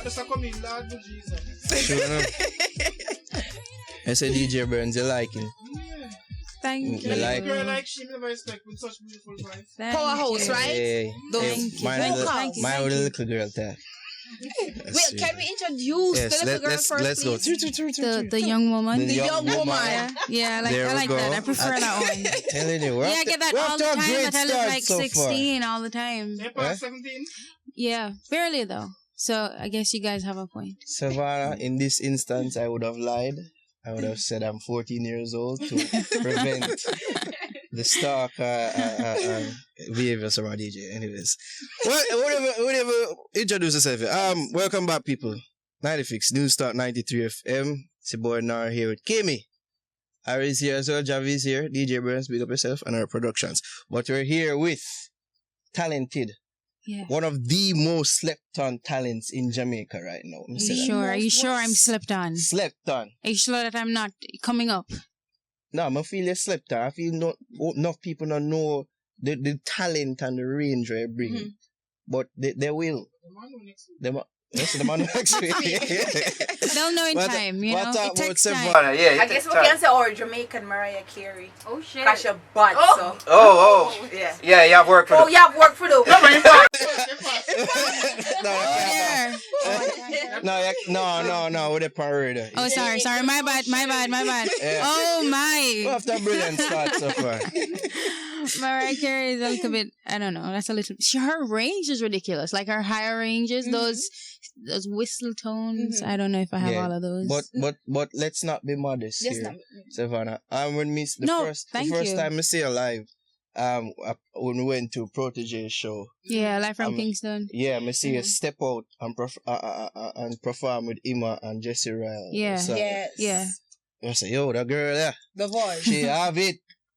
artists are coming, Lord Jesus. Sure enough. I said DJ Burns, you like him? Yeah. Thank you. Me like- A girl like she never expect with such beautiful voice. Powerhouse, right? Hey, Those mine with vocals. the little girl there. Wait, can we introduce the little girl first, let's go. please? The young woman. The young woman. Yeah, There I we like go. that. I prefer that one. Telling you, Yeah, I get that all the time. That I look like 16 all the time. They past 17? Yeah, barely though. So I guess you guys have a point. Savannah, in this instance, I would have lied. I would have said I'm 14 years old to prevent the stock behaviors from our DJ. Anyways, whatever. Introduce yourself. Welcome back, people. 96 News Start 93 FM. It's your boy Nar here with Kimmy. Ari's here as well. Javi is here. DJ Burns, big up yourself, and our productions. But we're here with talented. Yeah. One of the most slept-on talents in Jamaica right now. Are you sure I'm slept on? Slept on. Are you sure that I'm not coming up? No, I feel you slept on. I feel not enough people don't know the talent and the range where you bring. Mm-hmm. But they will. The man who next week. The man next week. They'll know in time, you know. It takes time. Yeah, I guess we can say our Jamaican Mariah Carey. Oh shit. Cause you're bad, so. Oh. Yeah. Yeah, you have work for Oh, you have work for the. No, with the parade. Oh, sorry. My bad. Yeah. Oh, my. After a brilliant start so far. Mariah Carey is a little bit, I don't know, that's a little, her range is ridiculous. Like her higher ranges, those whistle tones, I don't know if I have all of those. But let's not be modest here, Savannah. When the first time I see her live, when we went to Protoje show. Yeah, live from Kingston. Yeah, I see her step out and perform with Emma and Jesse Ryle. Yeah. So, Yeah. I say, yo, that girl there. The voice. She have it.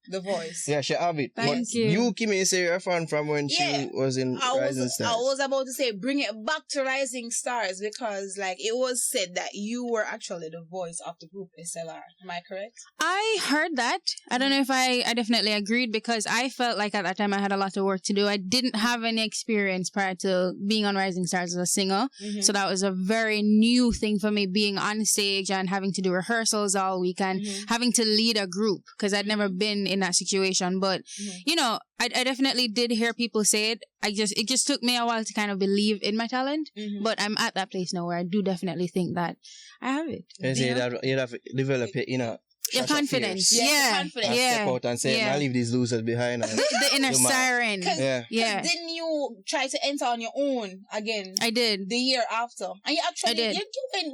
The voice. Yeah, she have it. Thank you. You, Kimmy, say you're a fan from when she was in Rising Stars. I was about to say, bring it back to Rising Stars because, like, it was said that you were actually the voice of the group SLR. Am I correct? I heard that. I don't know if I definitely agreed because I felt like at that time I had a lot of work to do. I didn't have any experience prior to being on Rising Stars as a singer. So that was a very new thing for me, being on stage and having to do rehearsals all week and having to lead a group because I'd never been in that situation. But, you know, I definitely did hear people say it. It just took me a while to kind of believe in my talent. But I'm at that place now where I do definitely think that I have it. You'd have to develop it, your confidence. Yeah. Step out and say, I'll leave these losers behind. The inner siren. Yeah. Didn't you try to enter on your own again? I did. The year after. And you actually I did.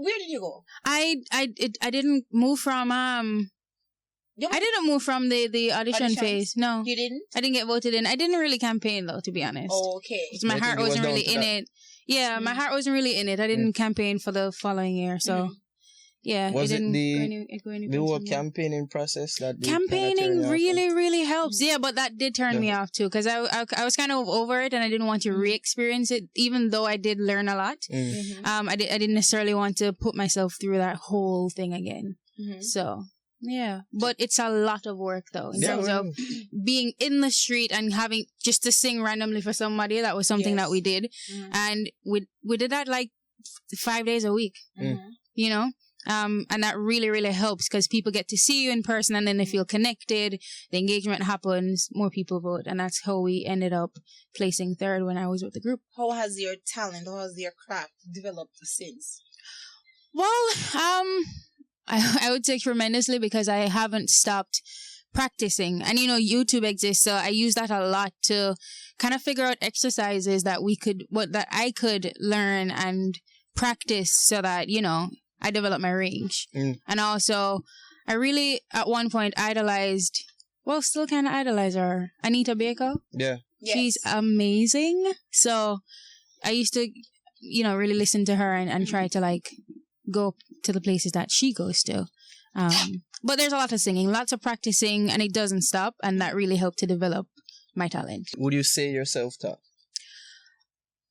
Where did you go? I didn't move from I didn't move from the audition phase. No. You didn't? I didn't get voted in. I didn't really campaign though, to be honest. Oh, okay. My heart wasn't really in it. Yeah, my heart wasn't really in it. I didn't campaign for the following year, so yeah, was it didn't go any the whole campaigning process that campaigning really helps. Yeah, but that did turn me off too because I was kind of over it and I didn't want to re-experience it, even though I did learn a lot. I didn't necessarily want to put myself through that whole thing again. So. Yeah, but it's a lot of work though in terms of being in the street and having just to sing randomly for somebody. That was something that we did, and we did that like 5 days a week. You know, and that really helps because people get to see you in person and then they feel connected. The engagement happens, more people vote, and that's how we ended up placing third when I was with the group. How has your talent, how has your craft developed since? Well, I would say tremendously because I haven't stopped practicing. And, you know, YouTube exists, so I use that a lot to kind of figure out exercises that I could learn and practice so that, you know, I develop my range. And also, I really, at one point, still kind of idolize her, Anita Baker. Yeah. She's amazing. So I used to, you know, really listen to her and try to, like, go to the places that she goes to. But there's a lot of singing, lots of practicing, and it doesn't stop, and that really helped to develop my talent. Would you say you're self-taught?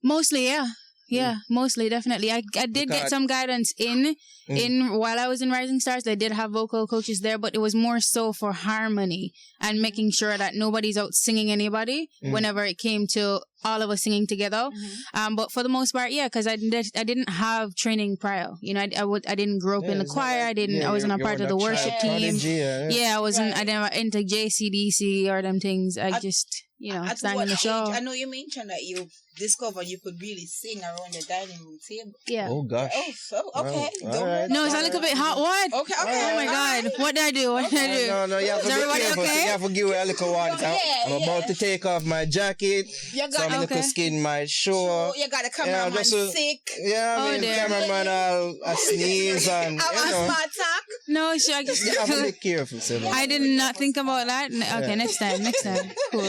Mostly, yeah. Yeah, mostly, definitely. I did get some guidance in while I was in Rising Stars. They did have vocal coaches there, but it was more so for harmony and making sure that nobody's out singing anybody whenever it came to all of us singing together. But for the most part, yeah, because I didn't have training prior. You know, I didn't grow up in the choir. I wasn't a part of the worship team. I wasn't. I never into JCDC or them things. I just, sang in the show. I know you mentioned that you discovered you could really sing around the dining room table. Yeah. Oh gosh. Oh, so okay. All right. No, it's a little bit hot. What? Okay. Oh my God! What did I do? What did I do? No, you have to Is be everybody careful. okay? You have to give it a little one. I'm about to take off my jacket. Some little skin might show. You got a cameraman sick. Yeah, I mean, cameraman I'll sneeze and, attack. No, sure. You have to be careful, Sevana. I did not think about that. Okay, next time. Cool.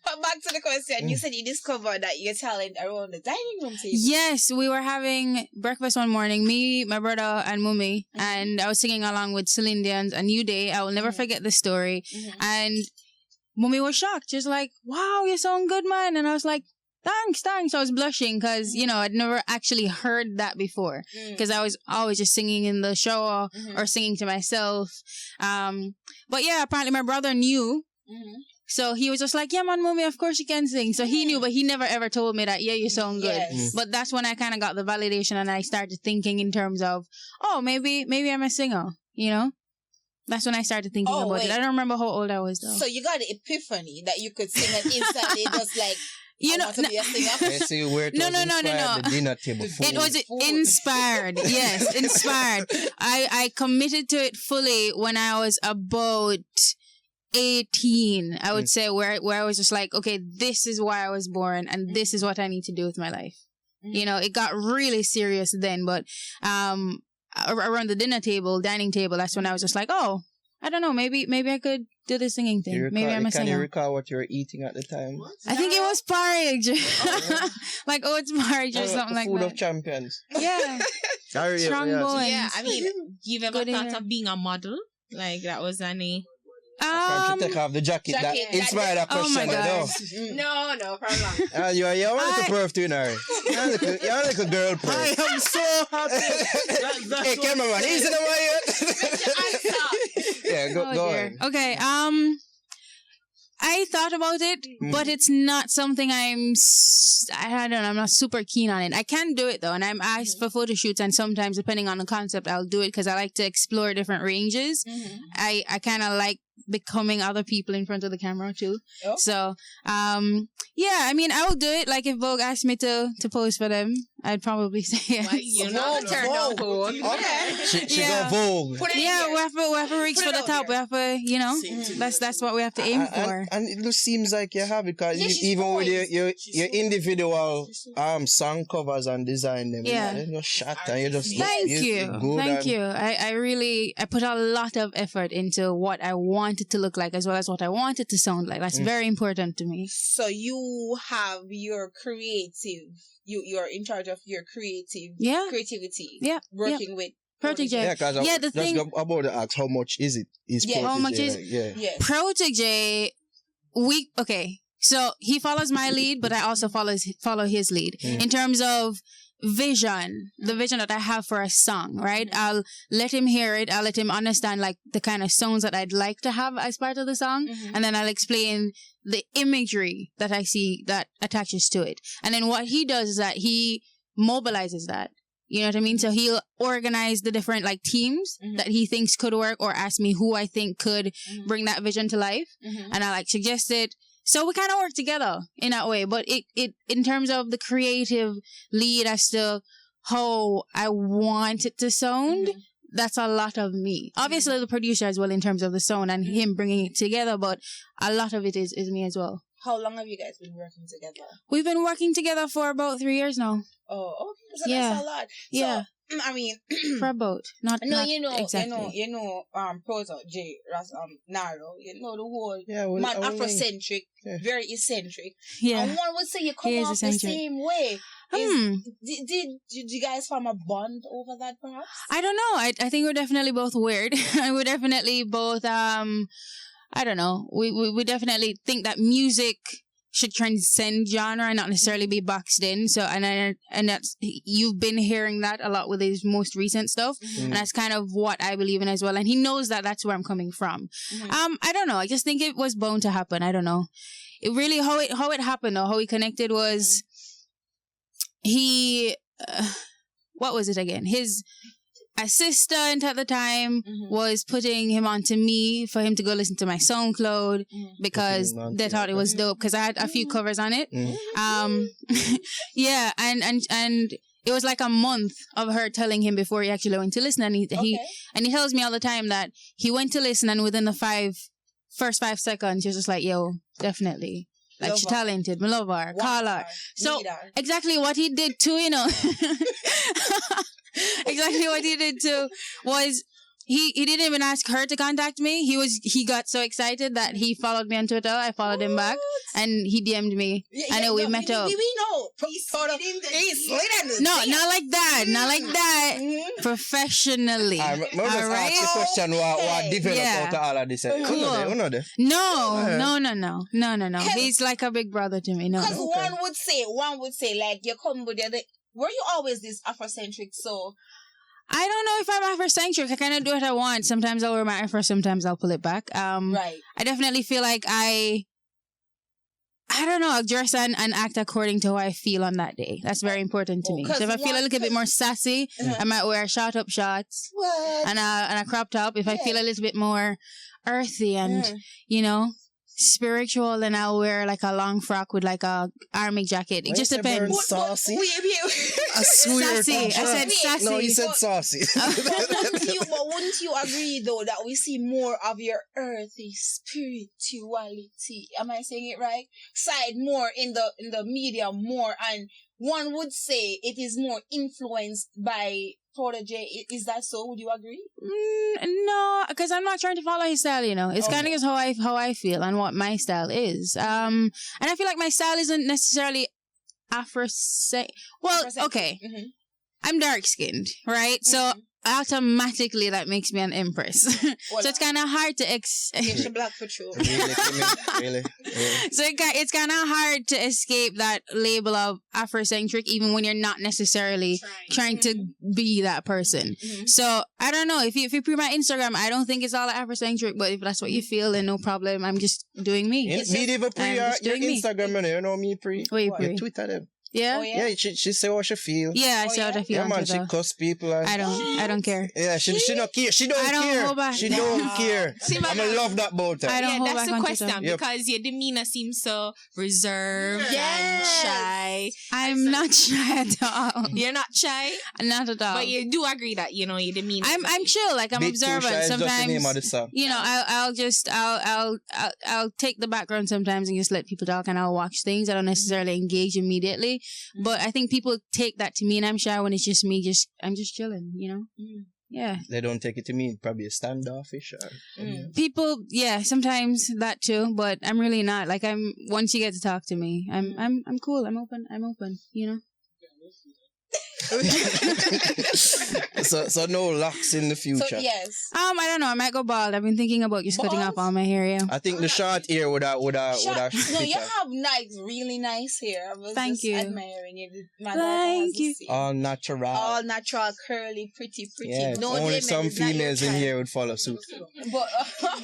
But back to the question. You said you discovered that your talent around the dining room table. Yes, we were having breakfast one morning, me, my brother, and Mummy, and I was singing along with Celine Dion's A New Day. I will never forget the story. And Mummy was shocked. She was like, wow, you sound good, man. And I was like, thanks. I was blushing because, I'd never actually heard that before because I was always just singing in the show or singing to myself. But yeah, apparently my brother knew. So he was just like, yeah, man, Mummy, of course you can sing. So he knew, but he never ever told me that, yeah, you sound good. Yes. But that's when I kind of got the validation and I started thinking in terms of, oh, maybe I'm a singer, That's when I started thinking about it. I don't remember how old I was though. So you got the epiphany that you could sing and instantly just like, I want to be a singer. No. The dinner table food. It was inspired. Yes, inspired. I committed to it fully when I was about 18, I would say, where I was just like, okay, this is why I was born and this is what I need to do with my life. It got really serious then, but around the dining table, that's when I was just like, oh, I don't know, maybe I could do the singing thing. Maybe I'm a singer. Can you recall what you were eating at the time? I think it was porridge. Like oats porridge or something like that. Food of champions. Yeah. Strong boy. Yeah, I mean, you've ever thought of being a model? Like, that was any... From she take off the jacket that inspired that question. No, from long. You're a little perf too, Nari. You're a little girl perf. I am so happy. Hey, cameraman, easy the way. Yeah, go ahead. Okay, I thought about it, but it's not something I'm not super keen on it. I can do it though, and I'm asked for photo shoots, and sometimes depending on the concept, I'll do it because I like to explore different ranges. I kind of like becoming other people in front of the camera too. So, yeah, I mean, I will do it. Like if Vogue asked me to pose for them, I'd probably say yes. Why you not turn down Vogue? She got Vogue. Yeah, we have to reach for the top. We have to, that's what we have to aim for. And it just seems like you have it because even with your individual song covers and design them, you shot and you just Thank you. I put a lot of effort into what I want it to look like as well as what I want it to sound like. That's very important to me. So you have your creative, you're in charge of your creativity. Yeah. Working with Protoje. Yeah, because the thing about to ask how much is it? How much is Protoje? So he follows my lead, but I also follow his lead in terms of vision, the vision that I have for a song, right? I'll let him hear it. I'll let him understand like the kind of sounds that I'd like to have as part of the song. And then I'll explain the imagery that I see that attaches to it. And then what he does is that he mobilizes that. You know what I mean? So he'll organize the different like teams that he thinks could work or ask me who I think could bring that vision to life. And I like suggest it. So we kind of work together in that way, but it in terms of the creative lead as to how I want it to sound, that's a lot of me. Obviously the producer as well in terms of the sound and him bringing it together, but a lot of it is me as well. How long have you guys been working together? We've been working together for about 3 years now. Oh, okay. So that's a lot. So, I mean, for a boat, not exactly. Protoje, Naro, the whole Afrocentric, very eccentric. Yeah, and one would say you come off the same way. Did you guys form a bond over that, perhaps? I don't know. I think we're definitely both weird. We're definitely both I don't know. We definitely think that music should transcend genre and not necessarily be boxed in. So, and that's, you've been hearing that a lot with his most recent stuff. And that's kind of what I believe in as well. And he knows that that's where I'm coming from. I don't know. I just think it was bound to happen. I don't know. It really, how it happened though, how we connected was he, what was it again? His assistant at the time was putting him onto me for him to go listen to my SoundCloud because they thought it was dope because I had a few covers on it. Yeah, and it was like a month of her telling him before he actually went to listen, and he tells me all the time that he went to listen, and within the first 5 seconds he was just like, yo, definitely. Like, she's talented. I love her. Call her. So, exactly what he did too, you know. Exactly what he did too was he didn't even ask her to contact me. He got so excited that he followed me on Twitter. I followed him back, and he DM'd me. We met up. We know. No, not like that. Not like that. Professionally. All right. Ask the question what developed out of all of this. Cool. No. He's like a big brother to me. No. Because one would say, like, you come with the other. Were you always this Afrocentric? So I don't know if I'm Afrocentric. I kind of do what I want. Sometimes I'll wear my Afro, sometimes I'll pull it back. Right. I definitely feel like I don't know, I'll dress and act according to how I feel on that day. That's very important to me. So if I feel a little bit more sassy, I might wear short up shorts and a crop top. If I feel a little bit more earthy and, you know, spiritual, then I'll wear like a long frock with like a army jacket. It just depends. Saucy. Sassy. I said sassy. No, you said saucy. But wouldn't you agree though that we see more of your earthy spirituality? Am I saying it right? Side more in the media more, and one would say it is more influenced by Protoje. Is that so? Would you agree? No, because I'm not trying to follow his style, you know. It's kind of just how I feel and what my style is. And I feel like my style isn't necessarily Well, okay. I'm dark-skinned, right? So automatically that makes me an empress. So it's kind of hard to black for true. Really? So it's kind of hard to escape that label of Afrocentric, even when you're not necessarily trying to be that person. So I don't know, if you pre my Instagram, I don't think it's all Afrocentric, but if that's what you feel, then no problem. I'm just doing me. Me never pre your Instagram, you know me pre. What you pre? Twitter them. Yeah? Oh, yeah? Yeah, she say what she feel. Yeah, I say what I feel. Yeah, man, she cuss people. And I don't care. Yeah, she don't care. She don't care. She don't care. I'm gonna love that about her. That's the question, because your demeanor seems so reserved and shy. I'm not shy at all. You're not shy? Not at all. But you do agree that, you know, your demeanor. I'm chill, like I'm observant. Sometimes, you know, I'll take the background sometimes and just let people talk, and I'll watch things. I don't necessarily engage immediately. But I think people take that to mean I'm shy when it's just me. I'm just chilling, you know. Yeah. They don't take it to mean probably a standoffish. People, yeah, sometimes that too. But I'm really not. Like once you get to talk to me, I'm cool. I'm open. You know. So no locks in the future. So yes. I don't know. I might go bald. I've been thinking about just cutting off all my hair. Yeah. I think the short hair would No, you have really nice hair. I was Thank you. Admiring you. Thank you. All natural, curly, pretty. Yeah, no, only some females in here would follow suit. But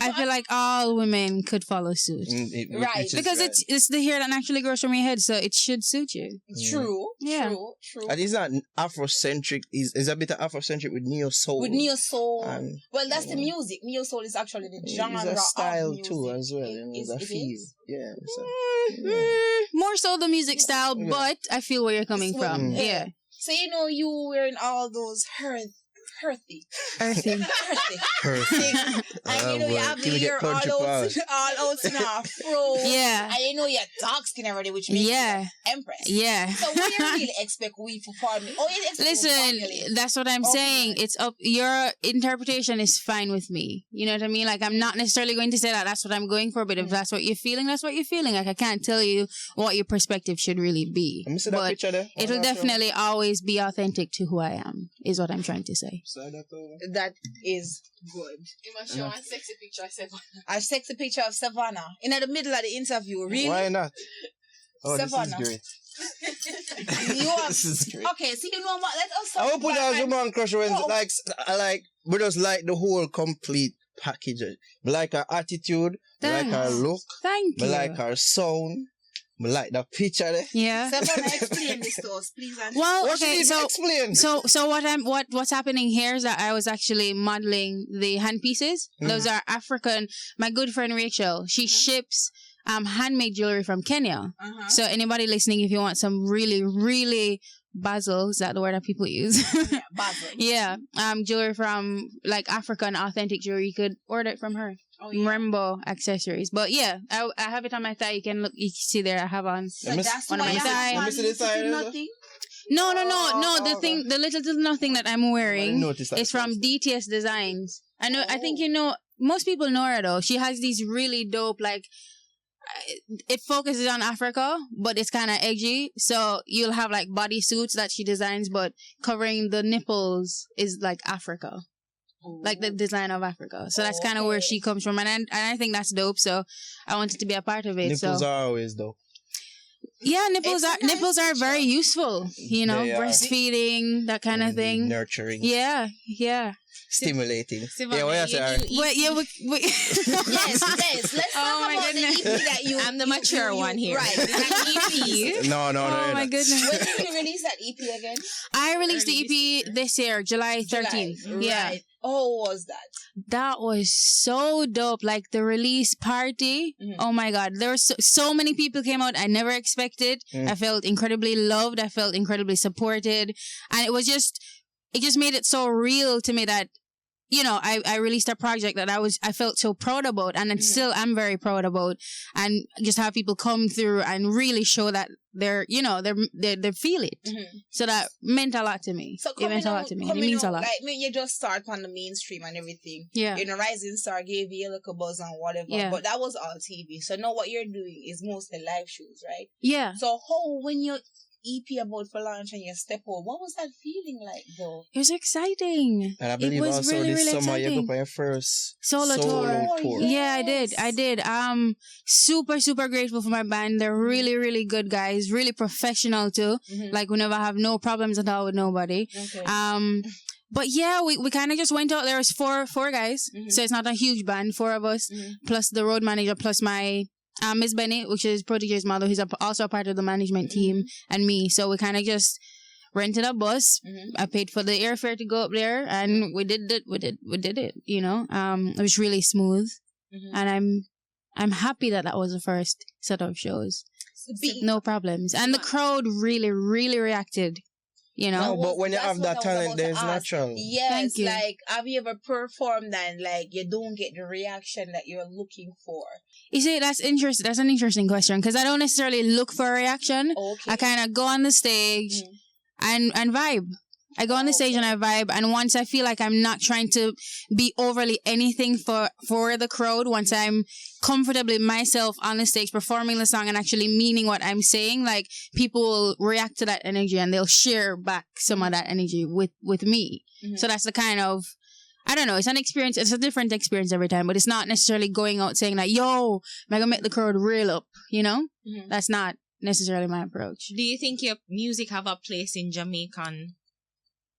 I feel like all women could follow suit. Right. Because it's the hair that naturally grows from your head, so it should suit you. True. And it's not Afrocentric. Is a bit of Afrocentric with neo soul. Well, that's the music. Neo soul is actually the genre. It's a style of music. too, as well. You know, it's a feel. Yeah. More so the music style, but I feel where you're coming from. Yeah. So you wearing all those earthy. And you have your hair all out in a afro. Yeah. And your dark skin already, which makes you empress. Yeah. So what do you really expect we perform? Listen, that's what I'm saying. It's up. Your interpretation is fine with me. You know what I mean? Like, I'm not necessarily going to say that that's what I'm going for, but if that's what you're feeling, that's what you're feeling. Like, I can't tell you what your perspective should really be. Let me see that picture there. It'll definitely always be authentic to who I am, is what I'm trying to say. That is good. You must show a sexy picture of Sevana. A sexy picture of Sevana in the middle of the interview. Really? Why not? Oh, Savannah. this is great. You have, This is great. okay, so you know what? Let us I talk will put about out your man crush when we just like the whole complete package. We like her attitude, we like her Thanks. look, Thank we you. like her sound, we like the picture there. Yeah. Savannah, explain this to us, please. Well, What okay, she so explain? so what's happening here is that I was actually modeling the hand pieces. Those are African. My good friend Rachel, she ships handmade jewelry from Kenya. So anybody listening, if you want some really, really basil, is that the word that people use? Basil. Yeah. Jewelry from like African authentic jewelry, you could order it from her. Oh, yeah. Rainbow accessories. But yeah, I have it on my thigh. You can look, you can see there I have on. So that's one of why my I have thighs. one Let me see the side, little is it? nothing. No, Oh, the little to nothing that I'm I wearing didn't notice that is from first. DTS Designs. I think you know, most people know her though. She has these really dope, like, it focuses on Africa, but it's kind of edgy. So you'll have like bodysuits that she designs, but covering the nipples is like Africa. Like the design of Africa. So that's kind of where she comes from. And I think that's dope. So I wanted to be a part of it. Nipples so are always though. yeah, nipples It's a are nice nipples are very useful. You know, They are. breastfeeding, that kind of thing. Nurturing. Yeah. Stimulating. Savannah, Yeah, what you say? But yeah, we Yes. Let's Oh talk my about goodness. the EP that you. I'm the mature one here. Right. It's an EP. No, oh you're my not. goodness. When did you release that EP again? I released Early the EP this year, July 13th. July. Yeah. Right. Oh, was that? That was so dope. Like the release party. Oh my God. There were so many people came out I never expected. I felt incredibly loved. I felt incredibly supported. And it just made it so real to me that, you know, I released a project that I felt so proud about, and still I'm very proud about, and just have people come through and really show that they feel it. So that meant a lot to me. So it meant a lot to me. It means a lot. Like, you just start on the mainstream and everything. Yeah. You know, Rising Star gave you a little buzz and whatever. Yeah. But that was all TV. So now what you're doing is mostly live shows, right? Yeah. So when your EP about for launch and you step out, what was that feeling like though? It was exciting. And I believe it was also really, this really summer you exciting. go for your first Solo tour. tour. Yeah, Yes. I did. Super, super grateful for my band. They're really, really good guys. Really professional too. Like we never have no problems at all with nobody. Okay. But yeah, we kind of just went out. There was four guys. So it's not a huge band, 4 of us, plus the road manager, plus my Miss Benny, which is Protoje's mother, who's also a part of the management team, and me. So we kind of just rented a bus. I paid for the airfare to go up there, and we did it. You know, it was really smooth, and I'm happy that was the first set of shows. No problems, and the crowd really, really reacted. You know, No, but when you That's have what that I was talent, about there's to ask. natural. Yes, Thank you. like have you ever performed and like you don't get the reaction that you're looking for? you see, that's interesting. That's an interesting question because I don't necessarily look for a reaction. Okay. I kind of go on the stage and vibe. I go on the stage and I vibe, and once I feel like I'm not trying to be overly anything for the crowd, once I'm comfortably myself on the stage performing the song and actually meaning what I'm saying, like people will react to that energy and they'll share back some of that energy with me. So that's the kind of, I don't know, it's an experience. It's a different experience every time, but it's not necessarily going out saying like, yo, I'm gonna make the crowd reel up, you know? That's not necessarily my approach. Do you think your music have a place in Jamaican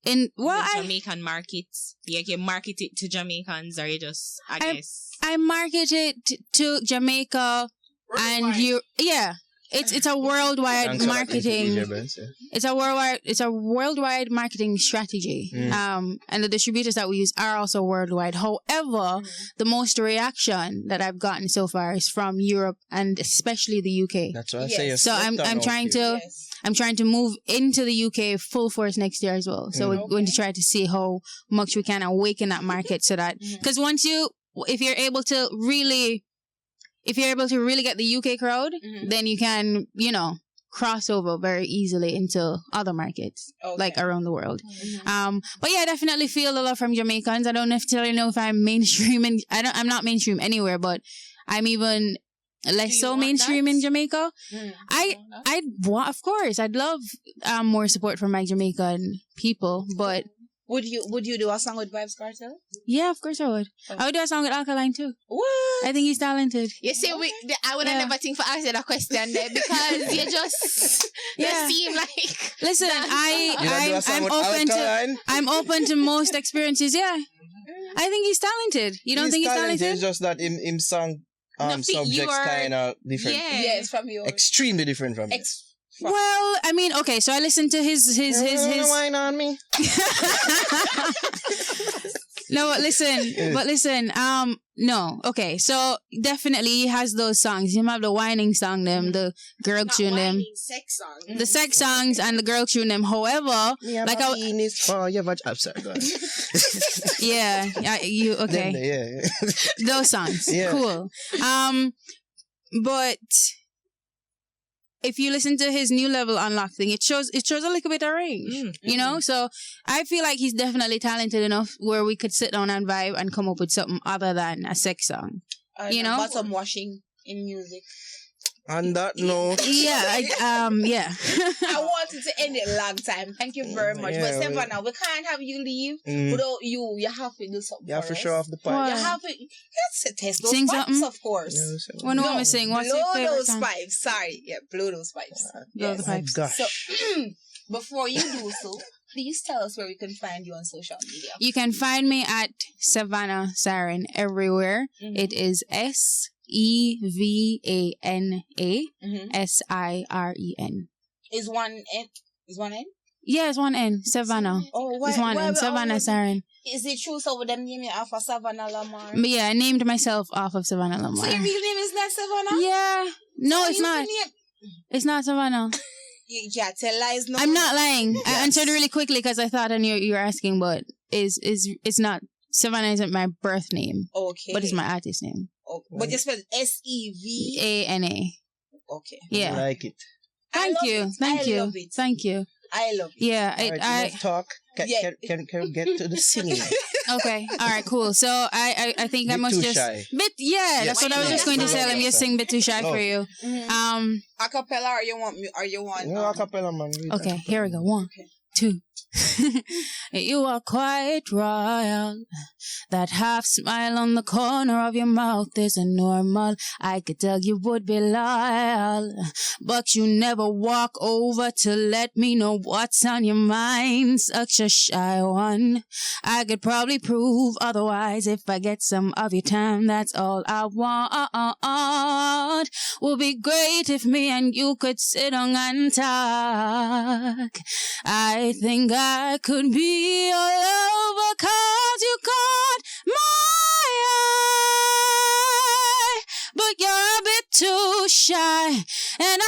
In well, Jamaican markets? Like you market it to Jamaicans, or you just guess I market it to Jamaica and you. Yeah, it's a worldwide Thanks for that marketing. DJ Benz, yeah. It's a worldwide marketing strategy. And the distributors that we use are also worldwide. However, the most reaction that I've gotten so far is from Europe and especially the UK. That's what I Yes. say. So I'm trying to Yes. I'm trying to move into the UK full force next year as well. So we're going to try to see how much we can awaken that market so that, because if you're able to really get the UK crowd, then you can, cross over very easily into other markets, like around the world. But yeah, I definitely feel the love from Jamaicans. I don't necessarily know if I'm mainstream, and I'm not mainstream anywhere, but I'm even less so mainstream in Jamaica. Of course, I'd love more support from my Jamaican people, but Would you do a song with Vibes Cartel? Yeah, of course I would. Oh. I would do a song with Alkaline too. What? I think he's talented. You see, I would have never think for asking that question there because you just you seem like Listen, Alkaline? I'm open to most experiences. Yeah, I think he's talented. You don't think he's talented? It's just that him song subjects kind of different. Yeah. Yes, from yours. Extremely different from it. Well, I mean, okay, so I listened to his wine on me. No, but listen, no, okay, so definitely he has those songs. He have the whining song, them, the girl tune them, sex song. the sex songs and the girl tune them. However, like I'm sorry, go on. yeah, you okay? Yeah. Those songs, cool. But if you listen to his new level unlock thing, it shows a little bit of range, you know? So I feel like he's definitely talented enough where we could sit down and vibe and come up with something other than a sex song, you know? Bottom washing in music. On that note. Yeah, yeah. I wanted to end it long time. Thank you very much. But Sevana, we can't have you leave without you. You have to do something. You have to show off the pipe. You have to test those Sing pipes, something? of course. What do you want me to sing? What's your blow favorite those song? pipes. Sorry. Yeah, blow those pipes. Blow the pipes. Gosh. So, before you do so, please tell us where we can find you on social media. You can find me at Sevana Siren everywhere. It is SEVANA SIREN. Is one N? Yeah, it's one N. Savannah. Oh, why? It's one N. Savannah Siren. Is it true so with them name you after Savannah Lamar? But yeah, I named myself off of Savannah Lamar. So your real name is not Savannah? Yeah. No, So it's you not. can name- It's not Savannah. You can't tell lies. No. I'm not lying. I answered really quickly because I thought I knew you were asking, but it's not. Savannah isn't my birth name, Okay. but it's my artist name. Oh, but you spell SEV. ANA. Okay. Yeah. I like it. Thank you. I love it. Thank you. I love it. Yeah. All right, I enough talk. Can we get to the singing? Okay. All right. Cool. So I think I Bit must too just shy. Yeah, that's what I was just going to say. I'm just sing a bit too shy for you. Acapella, or you want? No, acapella, man. Okay. Here we go. 1, 2. You are quite royal. That half smile on the corner of your mouth isn't normal. I could tell you would be loyal, but you never walk over to let me know what's on your mind. Such a shy one. I could probably prove otherwise if I get some of your time. That's all I want. Would be great if me and you could sit down and talk. I think I could be all over 'cause you caught my eye. But you're a bit too shy, and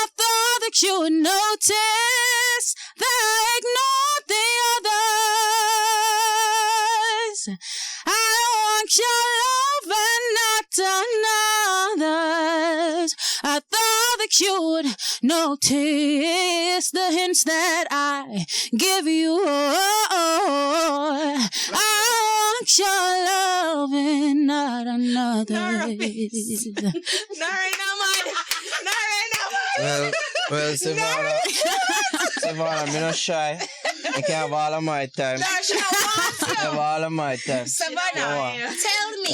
I thought that you would notice that I ignored the others. I want your love and not another's. I thought that you would notice the hints that I give you. I want your love and not another's. Well, Sevana, I'm not shy. I can have all of my time. Have all of my time. Savannah,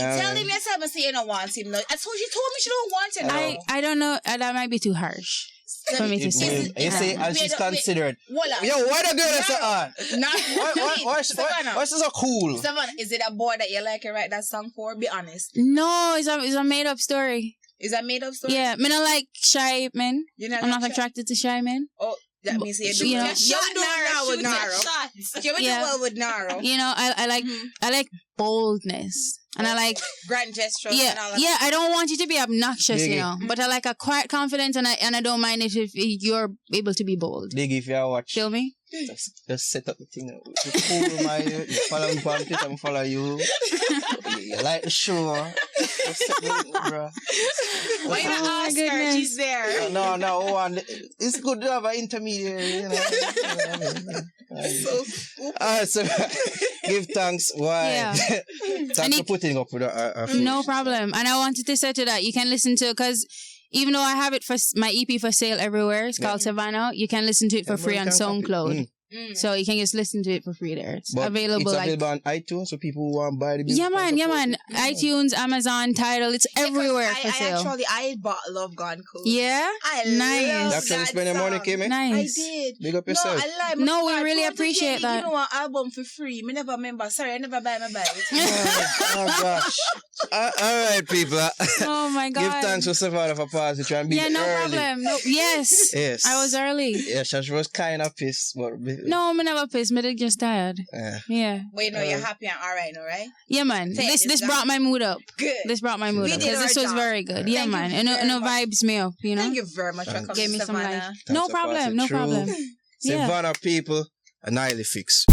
tell him yourself and say you don't want him. I told you she don't want him. I don't know. That might be too harsh for me to say. You say, and she's considered. Yo, why the girl is so on? Why she's so cool? Savannah, is it a boy that you like to write that song for? Be honest. No, it's a made up story. Is that made up story? Yeah, I don't like shy men. I'm I'm not attracted to shy men. Oh, that means you do Yeah. well. You do well with Naro. You do well with Naro. You know, I like boldness, and I like Grand gestures and all that. yeah. I don't want you to be obnoxious, you Diggy. know, but I like a quiet confidence, and I don't mind it if you're able to be bold. Dig if you watch. Feel me? Just set up the thing. You follow you follow me on Twitter and follow you. You like the show. Just set the bro. Why you not ask her? goodness. She's there. No, it's good to have an intermediary, you know. Alright, so give thanks. Why? Yeah. Thanks for putting up with our No problem. And I wanted to say to that, you can listen to, because even though I have it for my EP for sale everywhere, it's called Sevana. You can listen to it for free on SoundCloud. So you can just listen to it for free there. It's But available. It's available on iTunes, so people who want to buy the music. Yeah, man. iTunes, Amazon, Tidal, it's everywhere for sale. I bought Love Gone Cold. Yeah? I Nice. love You actually that spend your money, song. Kimmy? Nice. I did. Big up yourself. No, I like No, we really appreciate that. You know, an album for free. Me never remember. Sorry, I never buy my buy it. Oh gosh. All right, people. Oh my God. Give thanks for Sevana for passing. Try and be Yeah, no early. problem. No, yes. Yes. I was early. Yeah, she was kind of pissed. But No, I'm never pissed. I'm just tired. Yeah. But you know, you're happy and alright, no, right? Yeah, man. Say This this brought my mood up. Good. This brought my mood We up did because this our was job. very good. Yeah, Thank man. you And very it much. vibes me up, you know? Thank you very much for coming Gave me to some Savannah. life. No Thanks for problem. passing No through. problem. Yeah. Sevana people, an highly fix.